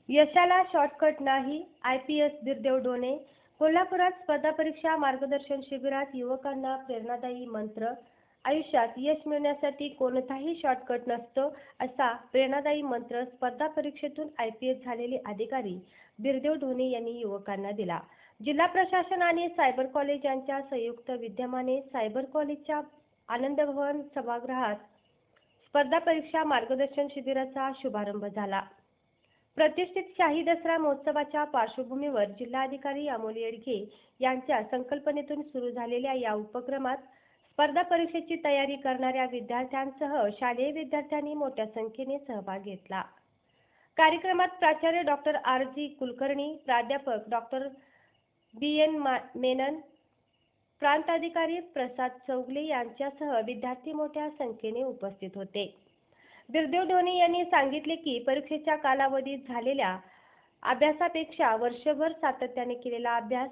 यशाला शॉर्टकट नाही, IPS बिरदेव डोणे. कोल्हापुरात स्पर्धा परीक्षा मार्गदर्शन शिबिरात युवकांना प्रेरणादायी मंत्र. आयुष्यात यश मिळवण्यासाठी कोणताही शॉर्टकट नसतो, असा प्रेरणादायी मंत्र स्पर्धा परीक्षेतून IPS झालेले अधिकारी बिरदेव डोणे यांनी युवकांना दिला. जिल्हा प्रशासन आणि सायबर कॉलेज यांच्या संयुक्त विद्यमाने सायबर कॉलेजच्या आनंदभवन सभागृहात स्पर्धा परीक्षा मार्गदर्शन शिबिराचा शुभारंभ झाला. प्रतिष्ठित शाही दसरा महोत्सवाच्या पार्श्वभूमीवर जिल्हाधिकारी अमोल येडगे यांच्या संकल्पनेतून सुरू झालेल्या या उपक्रमात स्पर्धा परीक्षेची तयारी करणाऱ्या विद्यार्थ्यांसह शालेय विद्यार्थ्यांनी मोठ्या संख्येने सहभाग घेतला. कार्यक्रमात प्राचार्य डॉक्टर RG कुलकर्णी, प्राध्यापक डॉक्टर BN मेनन, प्रांताधिकारी प्रसाद चौगले यांच्यासह विद्यार्थी मोठ्या संख्येने उपस्थित होते. बिरदेव डोणे यांनी सांगितले की परीक्षेच्या कालावधीत झालेल्या अभ्यासापेक्षा वर्षभर सातत्याने केलेला अभ्यास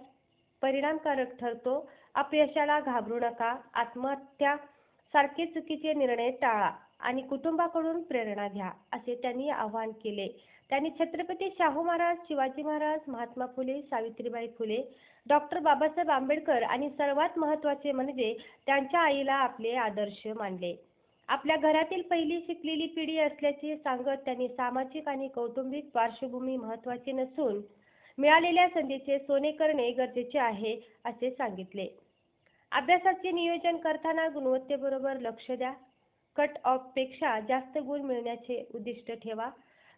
परिणामकारक ठरतो. अपयशाला घाबरू नका, आत्महत्या सारखे चुकीचे निर्णय टाळा आणि कुटुंबाकडून प्रेरणा घ्या, असे त्यांनी आवाहन केले. त्यांनी छत्रपती शाहू महाराज, शिवाजी महाराज, महात्मा फुले, सावित्रीबाई फुले, डॉक्टर बाबासाहेब आंबेडकर आणि सर्वात महत्त्वाचे म्हणजे त्यांच्या आईला आपले आदर्श मानले. आपल्या घरातील पहिली शिकलेली पिढी असल्याचे सांगत त्यांनी सामाजिक आणि कौटुंबिक पार्श्वभूमी महत्त्वाची नसून मिळालेल्या संधीचे सोने करणे गरजेचे आहे, असे सांगितले. अभ्यासाचे नियोजन करताना गुणवत्तेबरोबर लक्ष द्या. कट ऑफपेक्षा जास्त गुण मिळवण्याचे उद्दिष्ट ठेवा.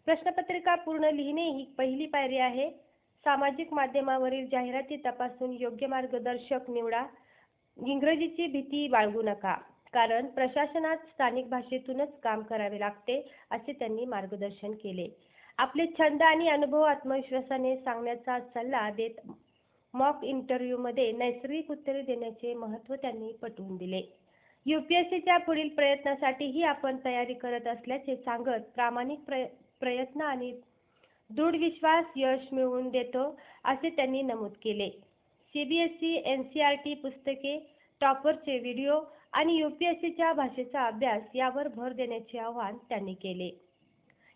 प्रश्नपत्रिका पूर्ण लिहिणे ही पहिली पायरी आहे. सामाजिक माध्यमावरील जाहिराती तपासून योग्य मार्गदर्शक निवडा. इंग्रजीची भीती बाळगू नका, कारण प्रशासनात स्थानिक भाषेतूनच काम करावे लागते, असे त्यांनी मार्गदर्शन केले. आपले छंद आणि अनुभव आत्मविश्वासाने सांगण्याचा सल्ला देत मॉक इंटरव्ह्यूमध्ये नैसर्गिक उत्तरे देण्याचे महत्त्व त्यांनी पटवून दिले. UPSCच्या पुढील प्रयत्नासाठीही आपण तयारी करत असल्याचे सांगत प्रामाणिक प्रयत्न आणि दृढ विश्वास यश मिळवून देतो, असे त्यांनी नमूद केले. CBSE, NCERT पुस्तके, टॉपरचे व्हिडिओ आणि UPSCच्या भाषेचा अभ्यास यावर भर देण्याचे आवाहन त्यांनी केले.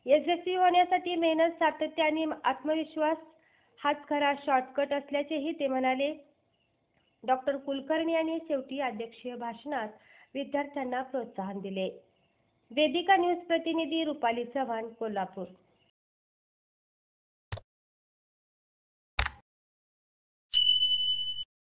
यशस्वी होण्यासाठी मेहनत, सातत्य आणि आत्मविश्वास हाच खरा शॉर्टकट असल्याचेही ते म्हणाले. डॉक्टर कुलकर्णी यांनी शेवटी अध्यक्षीय भाषणात विद्यार्थ्यांना प्रोत्साहन दिले. वेदिका न्यूज प्रतिनिधी रुपाली चव्हाण, कोल्हापूर.